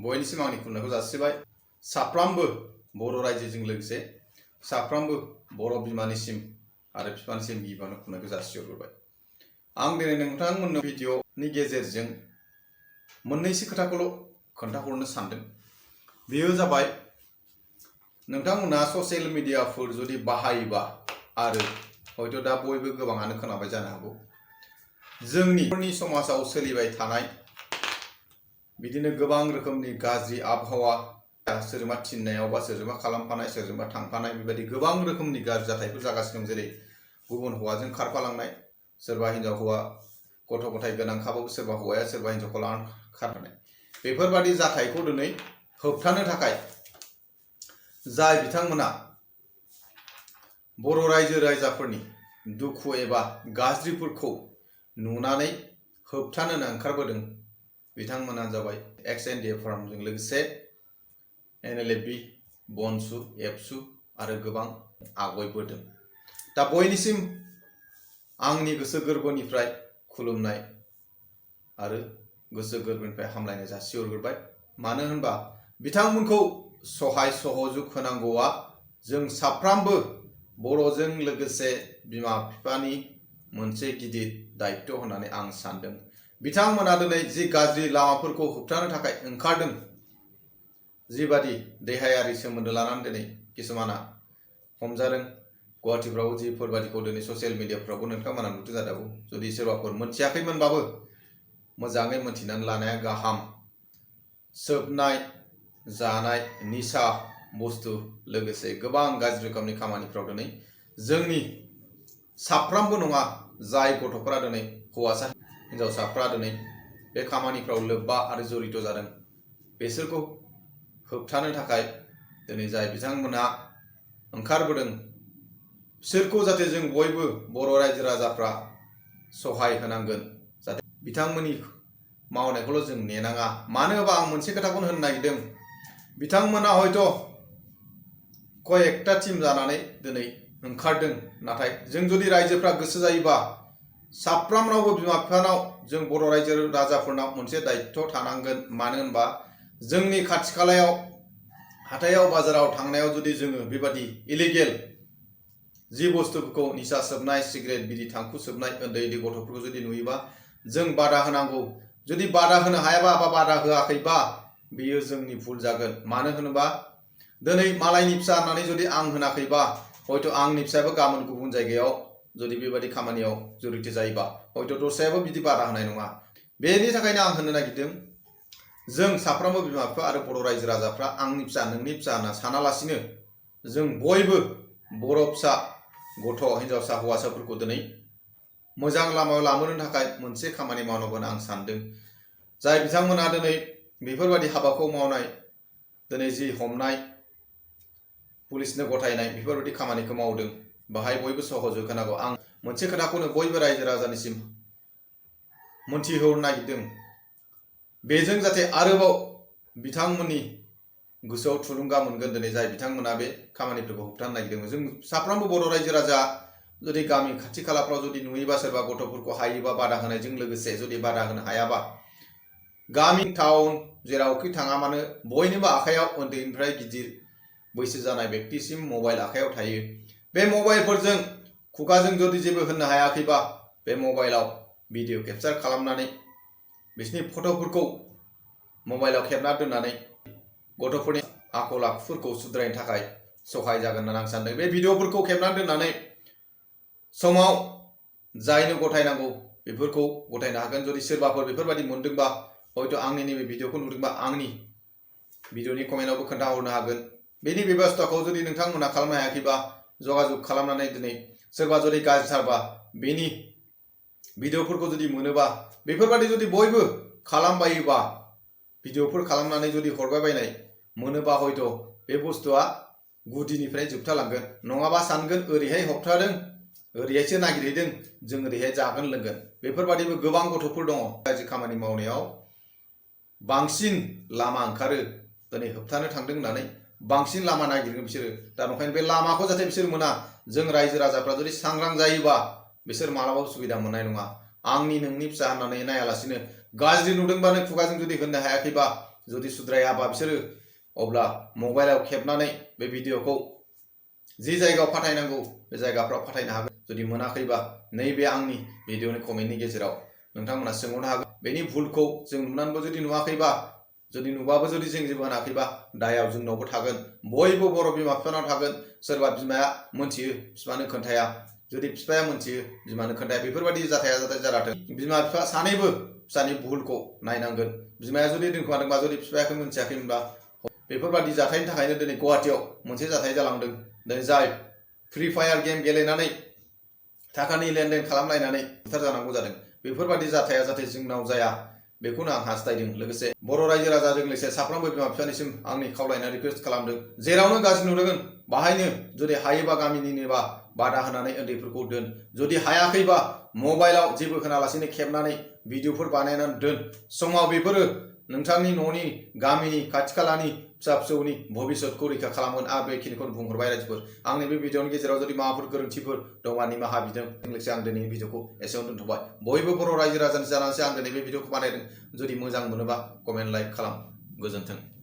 बयनिसिम आंनि खुलुमनायखौ जासिबाय। साफ्रामबो बर' रायजोजों लोगोसे साफ्रामबो बर' बिमानिसिम आरो बिफानिसिम गिबियावनो खुलुमनायखौ जासिहरबाय। आं दिनै नोंथांमोननो भिडिअनि गेजेरजों मोननैसो खोथाखौल' खोन्थाहरनो सानदों। बेयो जाबाय नोंथांमोना ससियेल मिडियाफोर जुदि बाहायोबा आरो हयथ' दा बयबो गोबाङानो खोनाबाय जानो हागौ जोंनि समाजाव सोलिबाय थानाय बिदिनो गोबां रोखोमनि गाज्रि आबहावा सोरजोंबा थिननायाव बा सोरजोंबा खालामफानाय सोरजोंबा थांफानाय बेबायदि गोबां रोखोमनि गाज्रि जाथायफोर जागासिनो दं। जेरै गुबुन हौवाजों खारफालांनाय, सोरबा हिनजाव हौवा गथ' गथाय गोनांखाबाबो सोरबा हौवाया सोरबा हिनजावखौ लानानै खारफानाय, बेफोरबायदि जाथायखौ दिनै होबथानो थाखाय जाय बिथांमोना बर' रायजो राजाफोरनि दुखु एबा गाज्रिफोरखौ नुनानै होबथानो ओंखारबोदों बिथांमोना जाबाय XND फरामजों लोगोसे NLFB, बनसु, एबसु आरो गोबां आवगायबोदों। दा बयनिसिम आंनि गोसो गोरबोनिफ्राय खुलुमनाय आरो गोसो गोरबोनिफ्राय हामलायनाय जासिहरबाय। मानो होनबा बिथांमोनखौ सहाय सहयोग होनांगौआ जों साफ्रामबो बर'जों लोगोसे बिमा बिफानि मोनसे गिदिर दायित्व होननानै आं सानदों। बिथांमोना दिनै जि गाज्रि लामाफोरखौ होबथानो थाखाय ओंखारदों, जिबादि देहायारि सोमोन्दो लानानै दिनै किसुमाना हमजादों, गुवाहाटीफ्रावबो जिफोरबादिखौ दिनै ससियेल मिडियाफ्रावबो नोंथांमोना नुदों जानो हागौ। जुदि सोरबाफोर मोनथियाखैमोनबाबो मोजाङै मोनथिनानै लानाया गाहाम। सोबनाय, जानाय, निसा बुस्थु लोगोसे गोबां गाज्रि रोखोमनि खामानिफ्राव दिनै जोंनि साफ्रामबो नङा, जाय गथ'फोरा दिनै हौवासा हिनजावसाफ्रा दिनै बे खामानिफ्राव लोब्बा आरो जड़ित जादों, बेसोरखौ होबथानो थाखाय दिनै जाय बिथांमोनहा ओंखारबोदों बिसोरखौ जाहाथे जों बयबो बर' रायजो राजाफ्रा सहाय होनांगोन। जाहाथे बिथांमोननि मावनायखौल' जों नेनाङा। मानो होनबा आं मोनसे खोथाखौनो होननो नागिरदों, बिथांमोना हयथ' कयेकटा टीम जानानै दिनै ओंखारदों, नाथाय जों जुदि रायजोफ्रा गोसो जायोबा साफ्रामनावबो बिमा बिफानाव जों बर' रायजो राजाफोरनाव मोनसे दायित्व थानांगोन। मानो होनबा जोंनि खाथि खालायाव हाथायाव बाजाराव थांनायाव जुदि जोङो बेबादि इलिगेल जि बुस्थुफोरखौ निसा सोबनाय, सिगारेट, बिरि, थांखु सोबनाय उन्दै उन्दै गथ'फोरखौ जुदि नुयोबा जों बादा होनांगौ। जुदि बादा होनो हायाबा बा बादा होआखैबा बेयो जोंनि भुल जागोन। मानो होनोबा दिनै मालायनि फिसा होननानै जुदि आं होनाखैबा हयथ' आंनि फिसायाबो गाबोन गुबुन जायगायाव जुदि बेबादि खामानियाव जड़ित जायोबा हयथ' दस्रायाबो बिदि बादा होनाय नङा। बेनि थाखायनो आं होननो नागिरदों, जों साफ्रोमबो बिमा बिफा आरो बर' रायजो राजाफ्रा आंनि फिसा नोंनि फिसा होनना सानालासिनो जों बयबो बर' फिसा गथ' हिनजावसा हौवासाफोरखौ दिनै मोजां लामायाव लाबोनो थाखाय मोनसे खामानि मावनांगौ होनना आं सानदों। जाय बिथांमोना दिनै बेफोरबायदि हाबाखौ मावनाय, दिनै जि हमनाय, पुलिसनो गथायनाय बेफोरबायदि खामानिखौ मावदों, बाहाय बयबो सहयोग होनांगौ। आं मोनसे खोथाखौनो बयबो रायजो राजानिसिम मोनथिहोनो नागिरदों, बेजों जाहाथे आरोबाव बिथांमोननि गोसोआव थुलुंगा मोनगोन। दिनै जाय बिथांमोना बे खामानिफोरखौ होबथानो नागिरदों, जों साफ्रोमबो बर' रायजो राजा जुदि गामि खाथि खालाफ्राव जुदि नुयोबा सोरबा गथ'फोरखौ हायोबा बादा होनायजों लोगोसे जुदि बादा होनो हायाबा गामि टाउन जेरावखि थाङा मानो बयनिबो आखायाव उन्दैनिफ्राय गिदिर बैसो जानाय व्यक्तिसिम मबाइल आखायाव थायो। बे मबाइलफोरजों खुगाजों जुदि जेबो होननो हायाखैबा बे मबाइलाव भिडिअ केपचार खालामनानै बिसोरनि फट'फोरखौ मबाइलाव खेबना दोननानै गथ'फोरनि आखल आखुफोरखौ सुद्रायनो थाखाय सहाय जागोन होननानै आं सानदों। बे भिडिअफोरखौ खेबनानै दोननानै समाव जायनो गथायनांगौ बेफोरखौ गथायनो हागोन। जुदि सोरबाफोर बेफोरबायदि मोनदोंबा हयथ' आंनि नैबे भिडिअखौ नुदोंबा आंनि भिडिअनि कमेन्टआवबो खोन्थाहरनो हागोन। बेनि बेबस्थाखौ जुदि नोंथांमोना खालामनो हायाखैबा जगाजग खालामनानै दिनै सोरबा जुदि गाज्रिथारबा बेनि भिडिअफोरखौ जुदि मोनोबा बेफोरबायदि जुदि बयबो खालामबायोबा भिडिअफोर खालामनानै जुदि हरबाय बायनाय मोनोबा हयथ' बे बुस्थुआ गुदिनिफ्राय जोबथालांगोन। नङाबा सानगोन ओरैहाय होबथादों, ओरैहायसो नागिरहैदों, जों ओरैहाय जागोन लोंगोन। बेफोरबादिबो गोबां गथ'फोर दङ गाज्रि खामानि मावनायाव बांसिन लामा ओंखारो। दिनै होबथानो थांदों होननानै बांसिन लामा नागिरगोन बिसोरो। दा ओंखायनो बे लामाखौ जाहाथे बिसोर मोना, जों रायजो राजाफ्रा जुदि सांग्रां जायोबा बिसोर मालाबाबो सुबिदा मोननाय नङा। आंनि नोंनि फिसा होननानै नायालासिनो गाज्रि नुदोंबानो खुगाजों जुदि होननो हायाखैबा जुदि सुद्रायाबा बिसोरो अब्ला मबाइलाव खेबनानै बे भिडिअखौ जि जायगायाव फाथायनांगौ बे जायगाफ्राव फाथायनो हागोन। जुदि मोनाखैबा नैबे आंनि भिडिअनि कमेन्टनि गेजेराव नोंथांमोना सोंहरनो हागोन। बेनि भुलखौ जों नुनानैबो जुदि नुवाखैबा, जुदि नुबाबो जुदि जों जेबो होनाखैबा दायाव जोंनावबो थागोन। बयबो बर' बिमा बिफानाव थागोन। सोरबा बिमाया मोनथियो बिफानो खोन्थाया, जुदि बिफाया मोनथियो बिमानो खोन्थाया, बेफोरबायदि जाथाया जाथों। बिमा बिफा सानैबो फिसानि भुलखौ नायनांगोन। बिमाया जुदि दोनखोमादोंबा, जुदि बिफाया मोनथियाखैमोनबा, बेफोरबायदि जाथायनि थाखायनो दिनै गुवाहाटियाव मोनसे जाथाय जालांदों। दिनै जाय फ्रि फायार गेम गेलेनानै थाखानि लेनदेन खालामलायनानै बुथारजानांगौ जादों। बेफोरबायदि जाथाया जाहाथे जोंनाव जाया बेखौनो आं हास्थायदों। लोगोसे बर' रायजो राजाजों लोगोसे साफ्रोमबो बिमा बिफानिसिम आंनि खावलायनाय रिक्वेस्ट खालामदों। जेरावनो गाज्रि नुदों बाहायनो जुदि हायोबा गामिनिनोबा बादा होनानै उन्दैफोरखौ दोन। जुदि हायाखैबा मबाइलाव जेबो होनालासिनो खेबनानै भिडिअफोर बानायनानै दोन। समाव बेफोरो नोंथांनि न'नि, गामिनि, खाथि खालानि फिसा फिसौनि भबिष्यतखौ रैखा खालामगोन। आं बेखिनिखौनो बुंहरबाय रायजोफोर। आंनि बे भिडिअनि गेजेराव जुदि माबाफोर गोरोन्थिफोर दंबा निमाहा बिदों। लोगोसे आं दिनैनि भिडिअखौ एसेयावनो दोनथ'बाय। बयबो बर' रायजो राजानि जानानैसो आं दिनै बे भिडिअखौ बानायदों। जुदि मोजां मोनोबा कमेन्ट लाइक खालाम। गोजोन्थों।